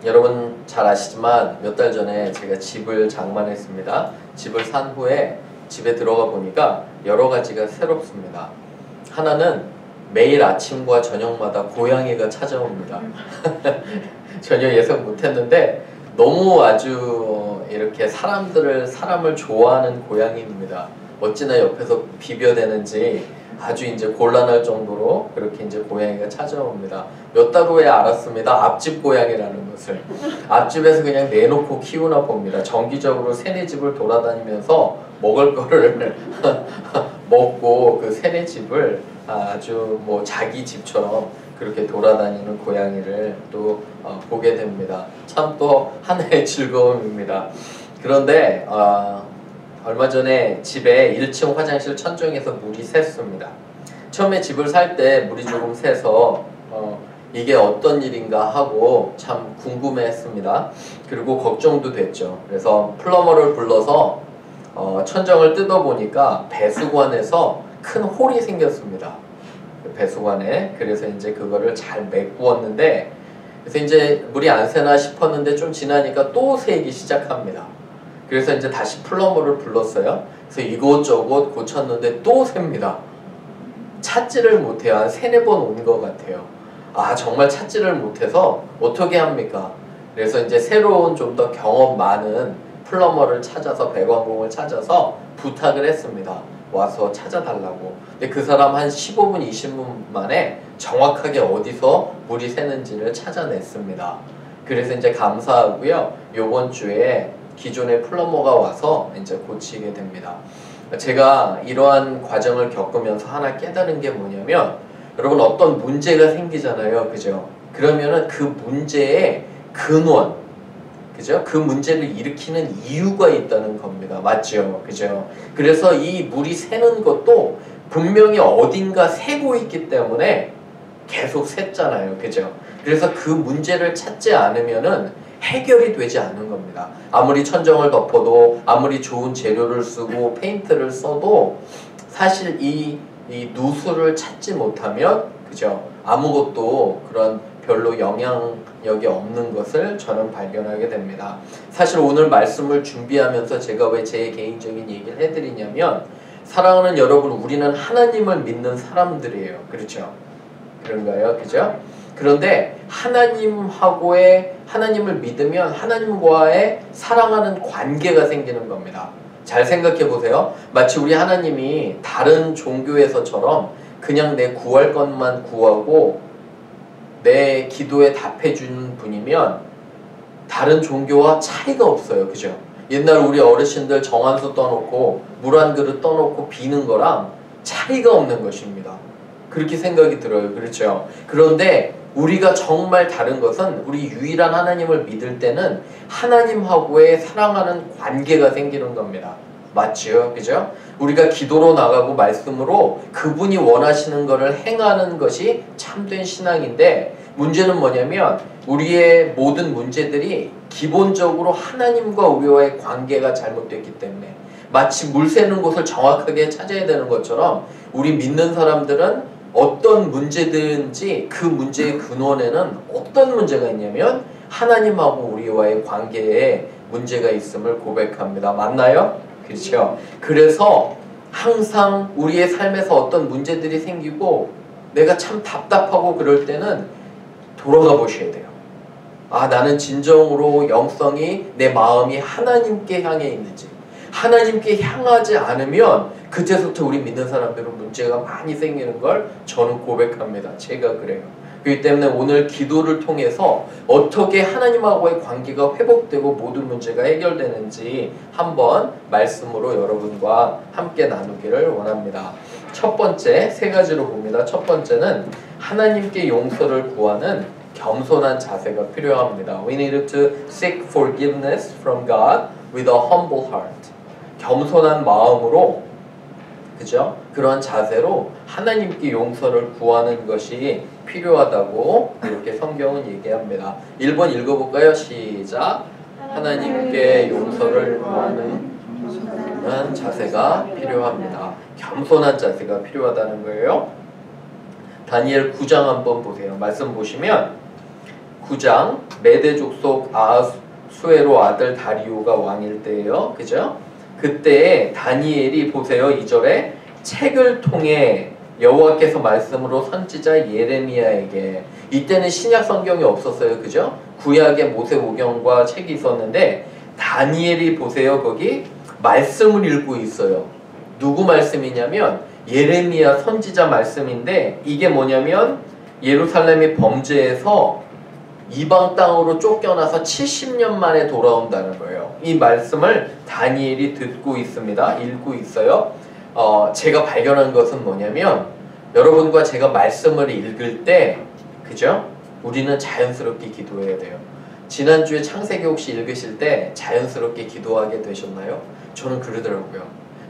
여러분 잘 아시지만 몇 달 전에 제가 집을 장만했습니다. 집을 산 후에 집에 들어가 보니까 여러 가지가 새롭습니다. 하나는 매일 아침과 저녁마다 고양이가 찾아옵니다. 전혀 예상 못했는데 너무 아주 이렇게 사람을 좋아하는 고양이입니다. 어찌나 옆에서 비벼대는지 아주 이제 곤란할 정도로 그렇게 이제 고양이가 찾아옵니다. 몇 달 후에 알았습니다. 앞집 고양이라는 것을. 앞집에서 그냥 내놓고 키우나 봅니다. 정기적으로 세네 집을 돌아다니면서 먹을 거를 먹고 그 세네 집을 아주 뭐 자기 집처럼 그렇게 돌아다니는 고양이를 또 보게 됩니다. 참 또 하나의 즐거움입니다. 그런데 얼마 전에 집에 1층 화장실 천정에서 물이 샜습니다. 처음에 집을 살 때 물이 조금 새서 이게 어떤 일인가 하고 참 궁금해했습니다. 그리고 걱정도 됐죠. 그래서 플러머를 불러서 천정을 뜯어보니까 배수관에서 큰 홀이 생겼습니다. 배수관에. 그래서 이제 그거를 잘 메꾸었는데, 그래서 이제 물이 안 새나 싶었는데 좀 지나니까 또 새기 시작합니다. 그래서 이제 다시 플러머를 불렀어요. 그래서 이곳저곳 고쳤는데 또 셉니다. 찾지를 못해요. 한 3-4번 온 것 같아요. 정말 찾지를 못해서 어떻게 합니까? 그래서 이제 새로운 좀 더 경험 많은 플러머를 찾아서, 배관공을 찾아서 부탁을 했습니다. 와서 찾아달라고. 근데 그 사람 한 15분, 20분 만에 정확하게 어디서 물이 새는지를 찾아냈습니다. 그래서 이제 감사하고요. 요번 주에 기존의 플러머가 와서 이제 고치게 됩니다. 제가 이러한 과정을 겪으면서 하나 깨달은 게 뭐냐면, 여러분 어떤 문제가 생기잖아요. 그죠? 그러면은 그 문제의 근원, 그죠? 그 문제를 일으키는 이유가 있다는 겁니다. 맞죠? 그죠? 그래서 이 물이 새는 것도 분명히 어딘가 새고 있기 때문에 계속 샜잖아요. 그죠? 그래서 그 문제를 찾지 않으면은 해결이 되지 않는 겁니다. 아무리 천정을 덮어도, 아무리 좋은 재료를 쓰고 페인트를 써도 사실 이 누수를 찾지 못하면, 그죠? 아무것도 그런 별로 영향력이 없는 것을 저는 발견하게 됩니다. 사실 오늘 말씀을 준비하면서 제가 왜 제 개인적인 얘기를 해드리냐면, 사랑하는 여러분, 우리는 하나님을 믿는 사람들이에요. 그렇죠? 그런가요? 그죠? 그런데 하나님을 믿으면 하나님과의 사랑하는 관계가 생기는 겁니다. 잘 생각해 보세요. 마치 우리 하나님이 다른 종교에서처럼 그냥 내 구할 것만 구하고 내 기도에 답해주는 분이면 다른 종교와 차이가 없어요. 그죠? 옛날 우리 어르신들 정한수 떠놓고 물 한 그릇 떠놓고 비는 거랑 차이가 없는 것입니다. 그렇게 생각이 들어요. 그렇죠? 그런데 우리가 정말 다른 것은, 우리 유일한 하나님을 믿을 때는 하나님하고의 사랑하는 관계가 생기는 겁니다. 맞죠? 그죠? 우리가 기도로 나가고 말씀으로 그분이 원하시는 것을 행하는 것이 참된 신앙인데, 문제는 뭐냐면 우리의 모든 문제들이 기본적으로 하나님과 우리와의 관계가 잘못됐기 때문에, 마치 물 새는 곳을 정확하게 찾아야 되는 것처럼 우리 믿는 사람들은 어떤 문제든지 그 문제의 근원에는 어떤 문제가 있냐면 하나님하고 우리와의 관계에 문제가 있음을 고백합니다. 맞나요? 그렇죠? 그래서 항상 우리의 삶에서 어떤 문제들이 생기고 내가 참 답답하고 그럴 때는 돌아가 보셔야 돼요. 나는 진정으로 영성이, 내 마음이 하나님께 향해 있는지. 하나님께 향하지 않으면 그때부터 우리 믿는 사람들은 문제가 많이 생기는 걸 저는 고백합니다. 제가 그래요. 그렇기 때문에 오늘 기도를 통해서 어떻게 하나님하고의 관계가 회복되고 모든 문제가 해결되는지 한번 말씀으로 여러분과 함께 나누기를 원합니다. 첫 번째, 3가지로 봅니다. 첫 번째는 하나님께 용서를 구하는 겸손한 자세가 필요합니다. We need to seek forgiveness from God with a humble heart. 겸손한 마음으로, 그죠? 그런 자세로 하나님께 용서를 구하는 것이 필요하다고 이렇게 성경은 얘기합니다. 1번 읽어볼까요? 시작. 하나님께 용서를 구하는 자세가 필요합니다. 겸손한 자세가 필요하다는 거예요. 다니엘 9장 한번 보세요. 말씀 보시면 9장 메대 족속 아하수에로 아들 다리오가 왕일 때예요. 그죠? 그때 다니엘이 보세요. 2절에 책을 통해 여호와께서 말씀으로 선지자 예레미야에게, 이때는 신약 성경이 없었어요. 그죠? 구약의 모세오경과 책이 있었는데 다니엘이 보세요. 거기 말씀을 읽고 있어요. 누구 말씀이냐면 예레미야 선지자 말씀인데, 이게 뭐냐면 예루살렘이 범죄해서 이방 땅으로 쫓겨나서 70년 만에 돌아온다는 거예요. 이 말씀을 다니엘이 듣고 있습니다. 읽고 있어요. 제가 발견한 것은 뭐냐면, 여러분과 제가 말씀을 읽을 때, 그죠? 우리는 자연스럽게 기도해야 돼요. 지난주에 창세기 혹시 읽으실 때 자연스럽게 기도하게 되셨나요? 저는 그러더라고요.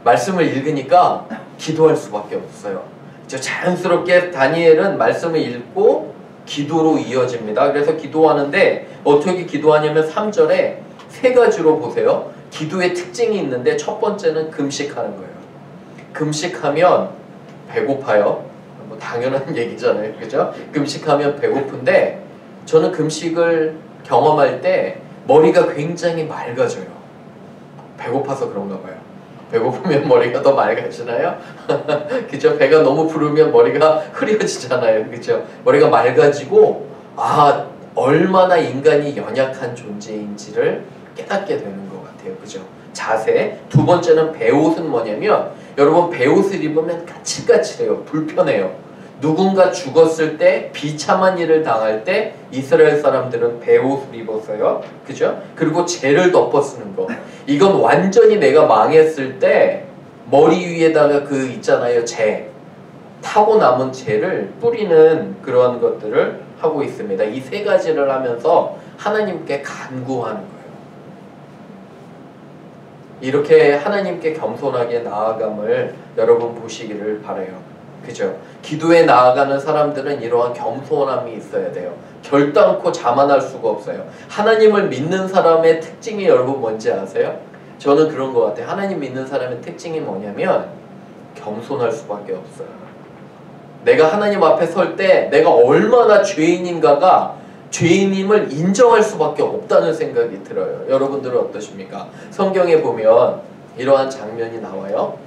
말씀을 읽으니까 기도할 수밖에 없어요. 자연스럽게 다니엘은 말씀을 읽고 기도로 이어집니다. 그래서 기도하는데 어떻게 기도하냐면 3절에 세 가지로 보세요. 기도의 특징이 있는데 첫 번째는 금식하는 거예요. 금식하면 배고파요. 뭐 당연한 얘기잖아요. 그죠? 금식하면 배고픈데 저는 금식을 경험할 때 머리가 굉장히 맑아져요. 배고파서 그런가 봐요. 배고프면 머리가 더 맑아지나요? 그죠? 배가 너무 부르면 머리가 흐려지잖아요. 그죠? 머리가 맑아지고, 아, 얼마나 인간이 연약한 존재인지를 깨닫게 되는 것 같아요. 그죠? 자세. 두 번째는 배옷은 뭐냐면, 여러분 배옷을 입으면 까칠까칠해요. 불편해요. 누군가 죽었을 때, 비참한 일을 당할 때 이스라엘 사람들은 배옷을 입었어요. 그죠? 그리고 재를 덮어 쓰는 거. 이건 완전히 내가 망했을 때 머리 위에다가 그 있잖아요. 재. 타고 남은 재를 뿌리는 그러한 것들을 하고 있습니다. 이 세 가지를 하면서 하나님께 간구하는 거예요. 이렇게 하나님께 겸손하게 나아감을 여러분 보시기를 바라요. 그죠? 기도에 나아가는 사람들은 이러한 겸손함이 있어야 돼요. 결단코 자만할 수가 없어요. 하나님을 믿는 사람의 특징이 여러분 뭔지 아세요? 저는 그런 것 같아요. 하나님 믿는 사람의 특징이 뭐냐면 겸손할 수밖에 없어요. 내가 하나님 앞에 설 때 내가 얼마나 죄인인가가, 죄인임을 인정할 수밖에 없다는 생각이 들어요. 여러분들은 어떠십니까? 성경에 보면 이러한 장면이 나와요.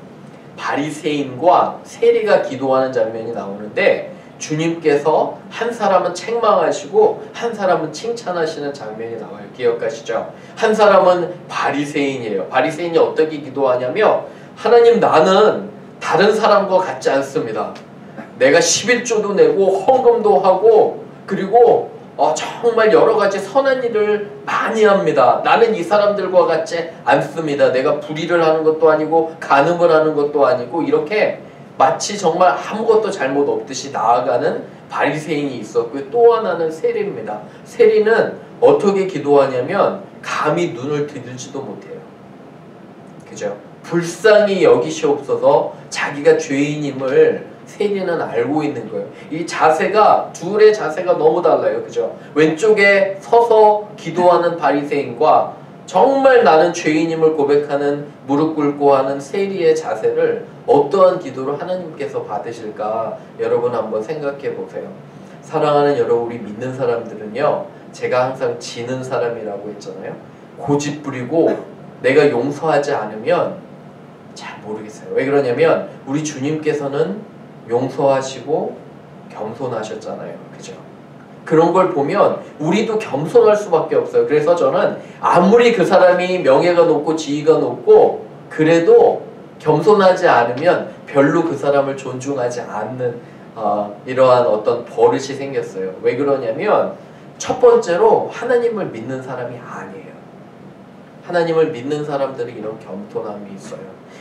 바리새인과 세리가 기도하는 장면이 나오는데 주님께서 한 사람은 책망하시고 한 사람은 칭찬하시는 장면이 나와요. 기억하시죠? 한 사람은 바리새인이에요. 바리새인이 어떻게 기도하냐면, 하나님, 나는 다른 사람과 같지 않습니다. 내가 11조도 내고 헌금도 하고 그리고 정말 여러 가지 선한 일을 많이 합니다. 나는 이 사람들과 같지 않습니다. 내가 불의를 하는 것도 아니고 간음을 하는 것도 아니고, 이렇게 마치 정말 아무것도 잘못 없듯이 나아가는 바리새인이 있었고요. 또 하나는 세리입니다. 세리는 어떻게 기도하냐면 감히 눈을 들지도 못해요. 그죠? 불쌍히 여기시옵소서. 자기가 죄인임을 세리는 알고 있는 거예요. 이 자세가, 둘의 자세가 너무 달라요. 그죠? 왼쪽에 서서 기도하는 바리새인과 정말 나는 죄인임을 고백하는, 무릎 꿇고 하는 세리의 자세를 어떠한 기도로 하나님께서 받으실까 여러분 한번 생각해 보세요. 사랑하는 여러분, 우리 믿는 사람들은요, 제가 항상 지는 사람이라고 했잖아요. 고집 부리고 내가 용서하지 않으면 잘 모르겠어요. 왜 그러냐면 우리 주님께서는 용서하시고 겸손하셨잖아요. 그죠? 그런 걸 보면 우리도 겸손할 수밖에 없어요. 그래서 저는 아무리 그 사람이 명예가 높고 지위가 높고 그래도 겸손하지 않으면 별로 그 사람을 존중하지 않는 이러한 어떤 버릇이 생겼어요. 왜 그러냐면 첫 번째로 하나님을 믿는 사람이 아니에요. 하나님을 믿는 사람들은 이런 겸손함이 있어요.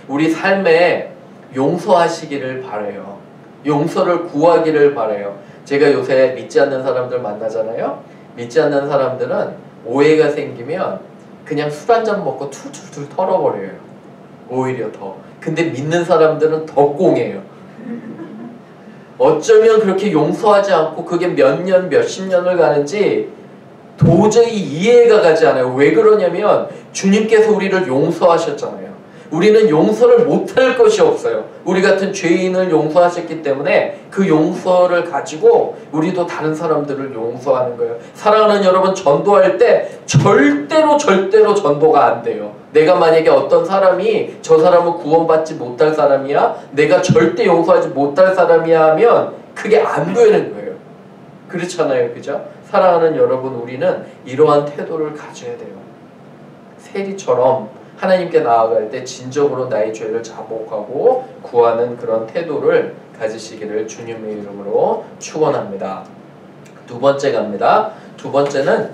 우리 삶에 용서하시기를 바라요. 용서를 구하기를 바라요. 제가 요새 믿지 않는 사람들 만나잖아요. 믿지 않는 사람들은 오해가 생기면 그냥 술 한잔 먹고 툴툴툴 털어버려요. 오히려 더. 근데 믿는 사람들은 더 꽁해요. 어쩌면 그렇게 용서하지 않고 그게 몇 년, 몇십 년을 가는지 도저히 이해가 가지 않아요. 왜 그러냐면 주님께서 우리를 용서하셨잖아요. 우리는 용서를 못할 것이 없어요. 우리 같은 죄인을 용서하셨기 때문에 그 용서를 가지고 우리도 다른 사람들을 용서하는 거예요. 사랑하는 여러분, 전도할 때 절대로 전도가 안 돼요. 내가 만약에 어떤 사람이 저 사람은 구원받지 못할 사람이야, 내가 절대 용서하지 못할 사람이야 하면 그게 안 되는 거예요. 그렇잖아요. 그죠? 사랑하는 여러분, 우리는 이러한 태도를 가져야 돼요. 세리처럼 하나님께 나아갈 때 진정으로 나의 죄를 자복하고 구하는 그런 태도를 가지시기를 주님의 이름으로 축원합니다. 두 번째 갑니다. 두 번째는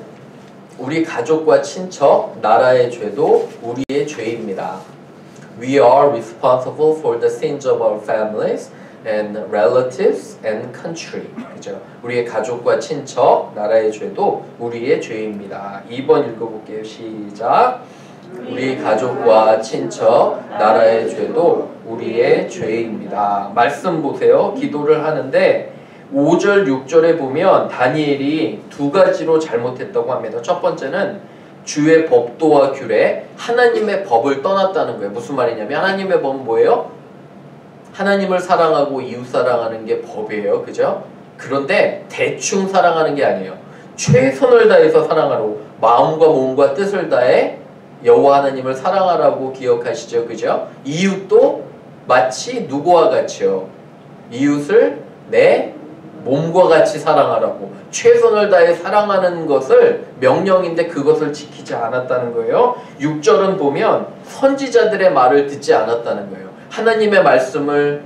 우리 가족과 친척, 나라의 죄도 우리의 죄입니다. We are responsible for the sins of our families and relatives and country. 그죠? 우리의 가족과 친척, 나라의 죄도 우리의 죄입니다. 2번 읽어볼게요. 시작. 우리 가족과 친척, 나라의 죄도 우리의 죄입니다. 말씀 보세요. 기도를 하는데 5절, 6절에 보면 다니엘이 두 가지로 잘못했다고 합니다. 첫 번째는 주의 법도와 규례, 하나님의 법을 떠났다는 거예요. 무슨 말이냐면 하나님의 법은 뭐예요? 하나님을 사랑하고 이웃 사랑하는 게 법이에요. 그죠? 그런데 대충 사랑하는 게 아니에요. 최선을 다해서 사랑하라고, 마음과 몸과 뜻을 다해 여호와 하나님을 사랑하라고 기억하시죠. 그죠? 이웃도 마치 누구와 같이요? 이웃을 내 몸과 같이 사랑하라고, 최선을 다해 사랑하는 것을 명령인데 그것을 지키지 않았다는 거예요. 6절은 보면 선지자들의 말을 듣지 않았다는 거예요. 하나님의 말씀을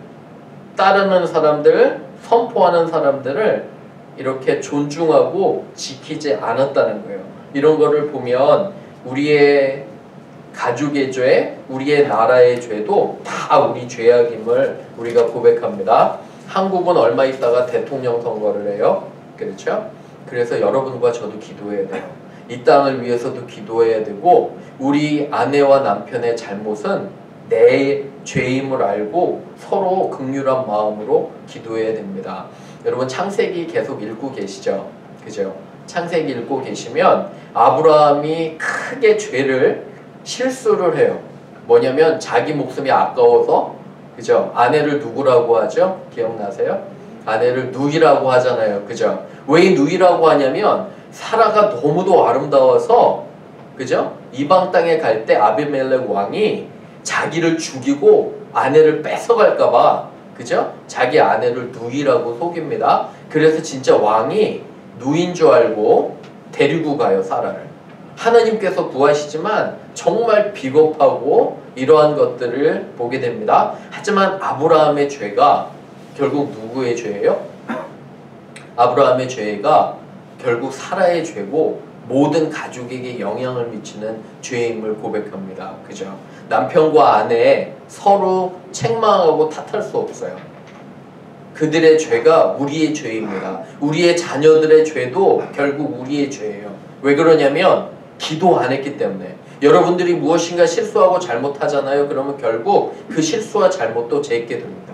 따르는 사람들, 선포하는 사람들을 이렇게 존중하고 지키지 않았다는 거예요. 이런 거를 보면 우리의 가족의 죄, 우리의 나라의 죄도 다 우리 죄악임을 우리가 고백합니다. 한국은 얼마 있다가 대통령 선거를 해요. 그렇죠? 그래서 여러분과 저도 기도해야 돼요. 이 땅을 위해서도 기도해야 되고, 우리 아내와 남편의 잘못은 내 죄임을 알고 서로 긍휼한 마음으로 기도해야 됩니다. 여러분, 창세기 계속 읽고 계시죠? 그죠? 창세기 읽고 계시면 아브라함이 크게 실수를 해요. 뭐냐면 자기 목숨이 아까워서, 그죠? 아내를 누구라고 하죠? 기억나세요? 아내를 누이라고 하잖아요. 그죠? 왜 누이라고 하냐면 사라가 너무도 아름다워서, 그죠? 이방 땅에 갈 때 아비멜렉 왕이 자기를 죽이고 아내를 뺏어갈까봐, 그죠? 자기 아내를 누이라고 속입니다. 그래서 진짜 왕이 누인 줄 알고 데리고 가요, 사라를. 하나님께서 구하시지만 정말 비겁하고 이러한 것들을 보게 됩니다. 하지만 아브라함의 죄가 결국 누구의 죄예요? 아브라함의 죄가 결국 사라의 죄고 모든 가족에게 영향을 미치는 죄임을 고백합니다. 그죠? 남편과 아내 서로 책망하고 탓할 수 없어요. 그들의 죄가 우리의 죄입니다. 우리의 자녀들의 죄도 결국 우리의 죄예요. 왜 그러냐면 기도 안 했기 때문에. 여러분들이 무엇인가 실수하고 잘못하잖아요. 그러면 결국 그 실수와 잘못도 제게 됩니다.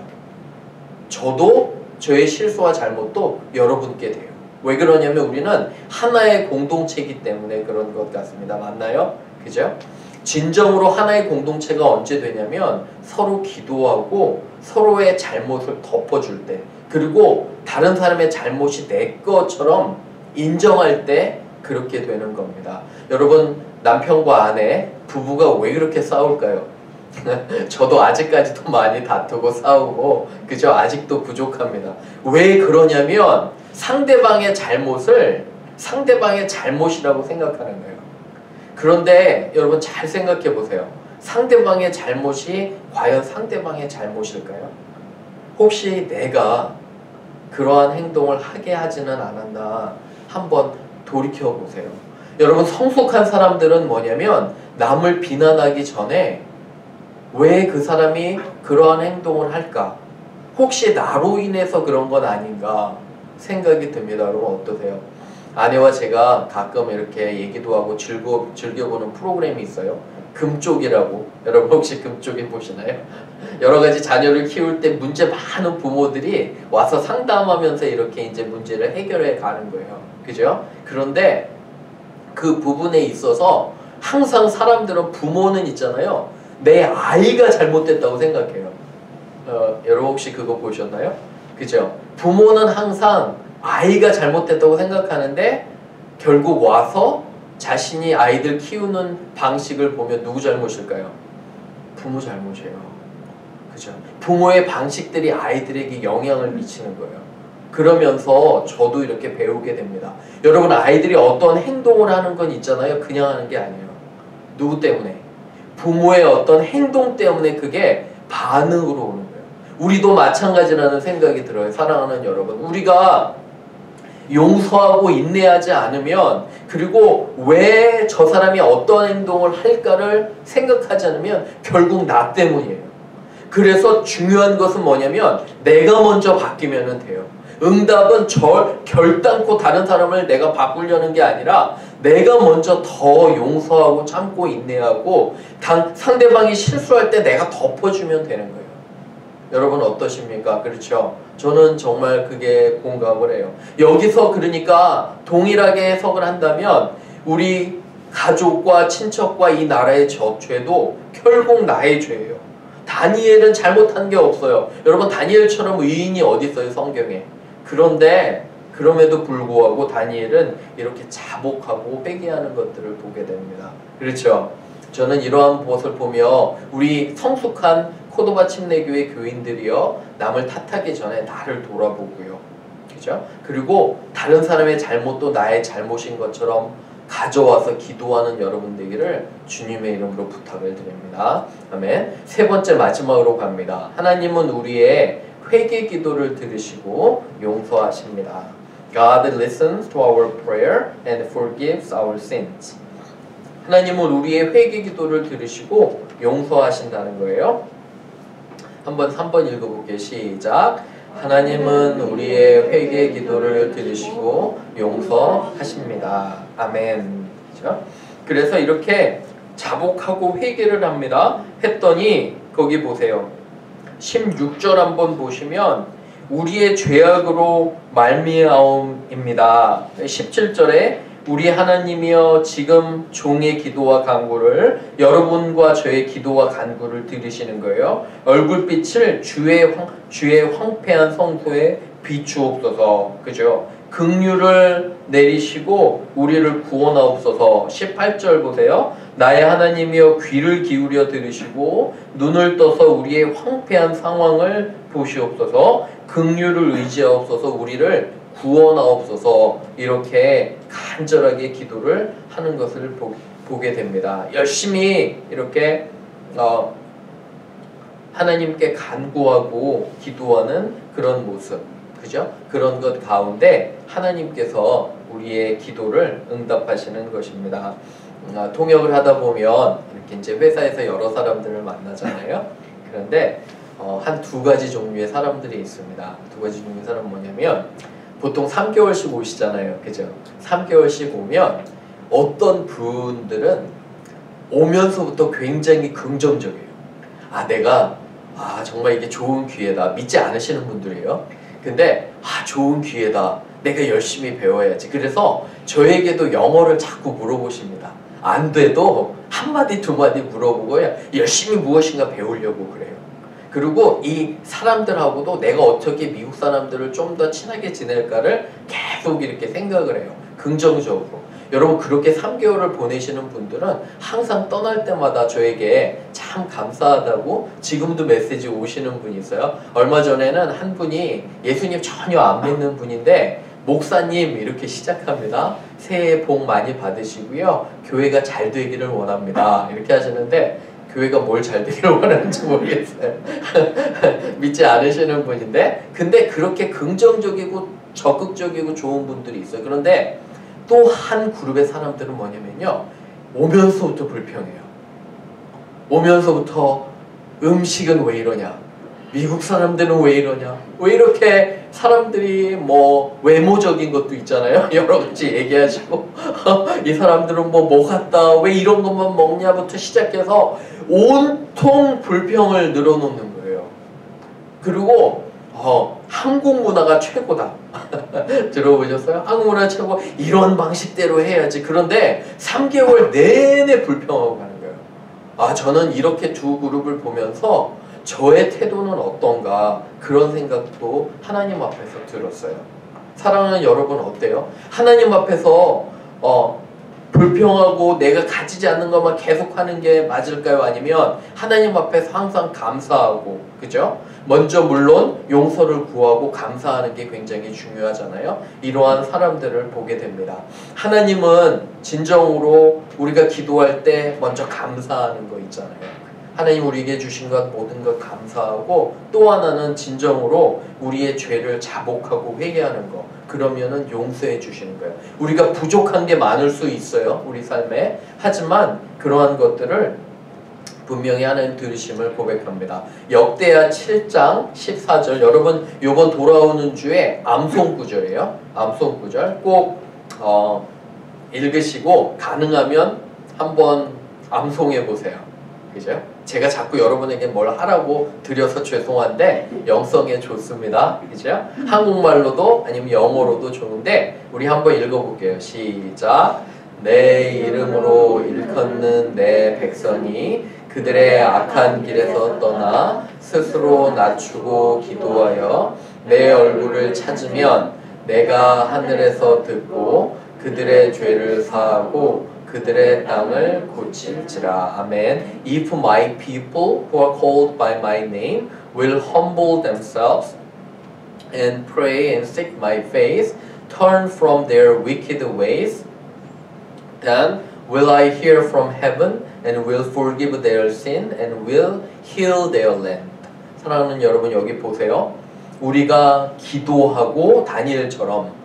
저도 저의 실수와 잘못도 여러분께 돼요. 왜 그러냐면 우리는 하나의 공동체이기 때문에 그런 것 같습니다. 맞나요? 그죠? 진정으로 하나의 공동체가 언제 되냐면 서로 기도하고 서로의 잘못을 덮어줄 때, 그리고 다른 사람의 잘못이 내 것처럼 인정할 때 그렇게 되는 겁니다. 여러분, 남편과 아내, 부부가 왜 그렇게 싸울까요? 저도 아직까지도 많이 다투고 싸우고, 그죠? 아직도 부족합니다. 왜 그러냐면 상대방의 잘못을 상대방의 잘못이라고 생각하는 거예요. 그런데 여러분 잘 생각해 보세요. 상대방의 잘못이 과연 상대방의 잘못일까요? 혹시 내가 그러한 행동을 하게 하지는 않았나 한번 돌이켜 보세요. 여러분, 성숙한 사람들은 뭐냐면 남을 비난하기 전에 왜 그 사람이 그러한 행동을 할까? 혹시 나로 인해서 그런 건 아닌가 생각이 듭니다. 여러분 어떠세요? 아내와 제가 가끔 이렇게 얘기도 하고 즐겨보는 프로그램이 있어요. 금쪽이라고. 여러분 혹시 금쪽이 보시나요? 여러 가지 자녀를 키울 때 문제 많은 부모들이 와서 상담하면서 이렇게 이제 문제를 해결해 가는 거예요. 그죠? 그런데 그 부분에 있어서 항상 사람들은, 부모는 있잖아요. 내 아이가 잘못됐다고 생각해요. 여러분 혹시 그거 보셨나요? 그죠? 부모는 항상 아이가 잘못됐다고 생각하는데 결국 와서 자신이 아이들 키우는 방식을 보면 누구 잘못일까요? 부모 잘못이에요. 그죠? 부모의 방식들이 아이들에게 영향을 미치는 거예요. 그러면서 저도 이렇게 배우게 됩니다. 여러분, 아이들이 어떤 행동을 하는 건 있잖아요. 그냥 하는 게 아니에요. 누구 때문에? 부모의 어떤 행동 때문에 그게 반응으로 오는 거예요. 우리도 마찬가지라는 생각이 들어요. 사랑하는 여러분, 우리가 용서하고 인내하지 않으면, 그리고 왜 저 사람이 어떤 행동을 할까를 생각하지 않으면 결국 나 때문이에요. 그래서 중요한 것은 뭐냐면 내가 먼저 바뀌면 돼요. 응답은 결단코 다른 사람을 내가 바꾸려는 게 아니라 내가 먼저 더 용서하고 참고 인내하고 상대방이 실수할 때 내가 덮어주면 되는 거예요. 여러분 어떠십니까? 그렇죠? 저는 정말 그게 공감을 해요. 여기서 그러니까 동일하게 해석을 한다면 우리 가족과 친척과 이 나라의 죄도 결국 나의 죄예요. 다니엘은 잘못한 게 없어요. 여러분, 다니엘처럼 의인이 어디 있어요, 성경에? 그런데 그럼에도 불구하고 다니엘은 이렇게 자복하고 회개하는 것들을 보게 됩니다. 그렇죠? 저는 이러한 것을 보며 우리 성숙한 코도바 침례교회 교인들이요, 남을 탓하기 전에 나를 돌아보고요. 그죠? 그리고 다른 사람의 잘못도 나의 잘못인 것처럼 가져와서 기도하는 여러분 되기를 주님의 이름으로 부탁을 드립니다. 아멘. 세 번째, 마지막으로 갑니다. 하나님은 우리의 회개 기도를 들으시고 용서하십니다. God listens to our prayer and forgives our sins. 하나님은 우리의 회개 기도를 들으시고 용서하신다는 거예요. 한번 3번 읽어볼게요. 시작. 하나님은 우리의 회개 기도를 들으시고 용서하십니다. 아멘. 그렇죠? 그래서 이렇게 자복하고 회개를 합니다. 했더니 거기 보세요. 16절 한번 보시면 우리의 죄악으로 말미암음입니다. 17절에 우리 하나님이여 지금 종의 기도와 간구를, 여러분과 저의 기도와 간구를 들으시는 거예요. 얼굴빛을 주의 황폐한 성소에 비추옵소서. 그죠? 긍휼을 내리시고 우리를 구원하옵소서. 18절 보세요. 나의 하나님이여 귀를 기울여 들으시고 눈을 떠서 우리의 황폐한 상황을 보시옵소서. 긍휼을 의지하옵소서. 우리를 구원하옵소서. 이렇게 간절하게 기도를 하는 것을 보게 됩니다. 열심히 이렇게 하나님께 간구하고 기도하는 그런 모습, 그죠? 그런 것 가운데 하나님께서 우리의 기도를 응답하시는 것입니다. 통역을 하다 보면 이렇게 이제 회사에서 여러 사람들을 만나잖아요. 그런데 한 두 가지 종류의 사람들이 있습니다. 두 가지 종류의 사람은 뭐냐면 보통 3개월씩 오시잖아요. 그죠? 3개월씩 오면 어떤 분들은 오면서부터 굉장히 긍정적이에요. 내가 정말 이게 좋은 기회다. 믿지 않으시는 분들이에요. 근데 좋은 기회다. 내가 열심히 배워야지. 그래서 저에게도 영어를 자꾸 물어보십니다. 안 돼도 한마디 두 마디 물어보고요. 열심히 무엇인가 배우려고 그래요. 그리고 이 사람들하고도 내가 어떻게 미국 사람들을 좀 더 친하게 지낼까를 계속 이렇게 생각을 해요. 긍정적으로. 여러분, 그렇게 3개월을 보내시는 분들은 항상 떠날 때마다 저에게 참 감사하다고 지금도 메시지 오시는 분이 있어요. 얼마 전에는 한 분이 예수님 전혀 안 믿는 분인데 목사님 이렇게 시작합니다. 새해 복 많이 받으시고요. 교회가 잘 되기를 원합니다. 이렇게 하시는데 교회가 뭘 잘 되기를 원하는지 모르겠어요. 믿지 않으시는 분인데, 근데 그렇게 긍정적이고 적극적이고 좋은 분들이 있어요. 그런데 또 한 그룹의 사람들은 뭐냐면요, 오면서부터 불평해요. 오면서부터 음식은 왜 이러냐, 미국 사람들은 왜 이러냐, 왜 이렇게 사람들이 뭐 외모적인 것도 있잖아요. 여러 가지 얘기하시고 이 사람들은 뭐 같다, 왜 이런 것만 먹냐부터 시작해서 온통 불평을 늘어놓는 거예요. 그리고 한국 문화가 최고다. 들어보셨어요? 한국 문화 최고, 이런 방식대로 해야지. 그런데 3개월 내내 불평하고 가는 거예요. 저는 이렇게 두 그룹을 보면서 저의 태도는 어떤가 그런 생각도 하나님 앞에서 들었어요. 사랑하는 여러분 어때요? 하나님 앞에서 불평하고 내가 가지지 않는 것만 계속하는 게 맞을까요? 아니면 하나님 앞에서 항상 감사하고, 그죠? 먼저 물론 용서를 구하고 감사하는 게 굉장히 중요하잖아요. 이러한 사람들을 보게 됩니다. 하나님은 진정으로 우리가 기도할 때 먼저 감사하는 거 있잖아요. 하나님 우리에게 주신 것 모든 것 감사하고, 또 하나는 진정으로 우리의 죄를 자복하고 회개하는 거, 그러면은 용서해 주시는 거예요. 우리가 부족한 게 많을 수 있어요, 우리 삶에. 하지만 그러한 것들을 분명히 하나님 들으심을 고백합니다. 역대하 7장 14절, 여러분 요번 돌아오는 주에 암송구절이에요. 암송구절 꼭 읽으시고 가능하면 한번 암송해 보세요. 그죠? 제가 자꾸 여러분에게 뭘 하라고 드려서 죄송한데 영성에 좋습니다. 그죠? 한국말로도 아니면 영어로도 좋은데 우리 한번 읽어볼게요. 시작. 내 이름으로 일컫는 내 백성이 그들의 악한 길에서 떠나 스스로 낮추고 기도하여 내 얼굴을 찾으면 내가 하늘에서 듣고 그들의 죄를 사하고 그들의 땅을 고칠지라. 아멘. If my people who are called by my name will humble themselves and pray and seek my face, turn from their wicked ways, then will I hear from heaven and will forgive their sin and will heal their land. 사랑하는 여러분 여기 보세요. 우리가 기도하고 다니엘처럼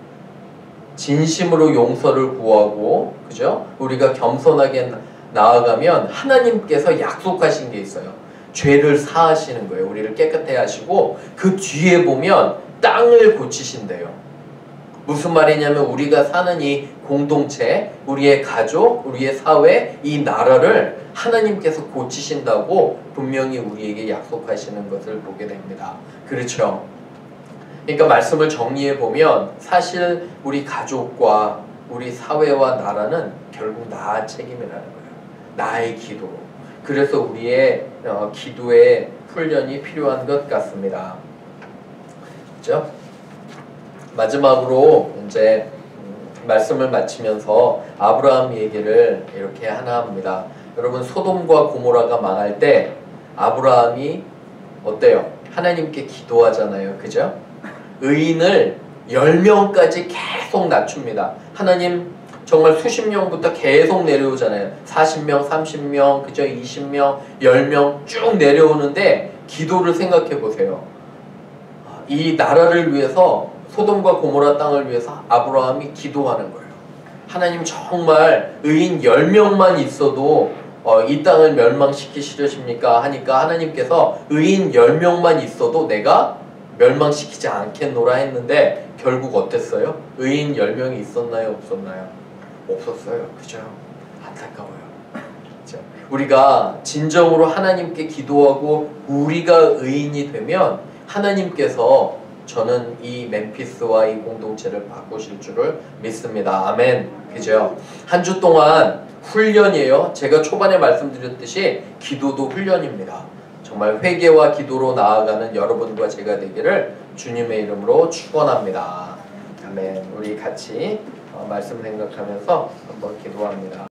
진심으로 용서를 구하고, 그죠? 우리가 겸손하게 나아가면 하나님께서 약속하신 게 있어요. 죄를 사하시는 거예요. 우리를 깨끗해 하시고 그 뒤에 보면 땅을 고치신대요. 무슨 말이냐면 우리가 사는 이 공동체, 우리의 가족, 우리의 사회, 이 나라를 하나님께서 고치신다고 분명히 우리에게 약속하시는 것을 보게 됩니다. 그렇죠? 그러니까 말씀을 정리해 보면 사실 우리 가족과 우리 사회와 나라는 결국 나 책임이라는 거예요. 나의 기도로. 그래서 우리의 기도의 훈련이 필요한 것 같습니다. 그렇죠? 마지막으로 이제 말씀을 마치면서 아브라함 얘기를 이렇게 하나 합니다. 여러분 소돔과 고모라가 망할 때 아브라함이 어때요? 하나님께 기도하잖아요. 그죠? 의인을 10명까지 계속 낮춥니다. 하나님 정말 수십 명부터 계속 내려오잖아요. 40명, 30명, 그죠? 20명, 10명 쭉 내려오는데 기도를 생각해 보세요. 이 나라를 위해서 소돔과 고모라 땅을 위해서 아브라함이 기도하는 거예요. 하나님 정말 의인 10명만 있어도 이 땅을 멸망시키시려십니까? 하니까 하나님께서 의인 10명만 있어도 내가 멸망시키지 않겠노라 했는데 결국 어땠어요? 의인 10명이 있었나요? 없었나요? 없었어요. 그죠? 안타까워요. 그죠? 우리가 진정으로 하나님께 기도하고 우리가 의인이 되면 하나님께서 저는 이 멤피스와 이 공동체를 바꾸실 줄을 믿습니다. 아멘. 그죠? 한 주 동안 훈련이에요. 제가 초반에 말씀드렸듯이 기도도 훈련입니다. 정말 회개와 기도로 나아가는 여러분과 제가 되기를 주님의 이름으로 축원합니다. 아멘. 우리 같이 말씀 생각하면서 한번 기도합니다.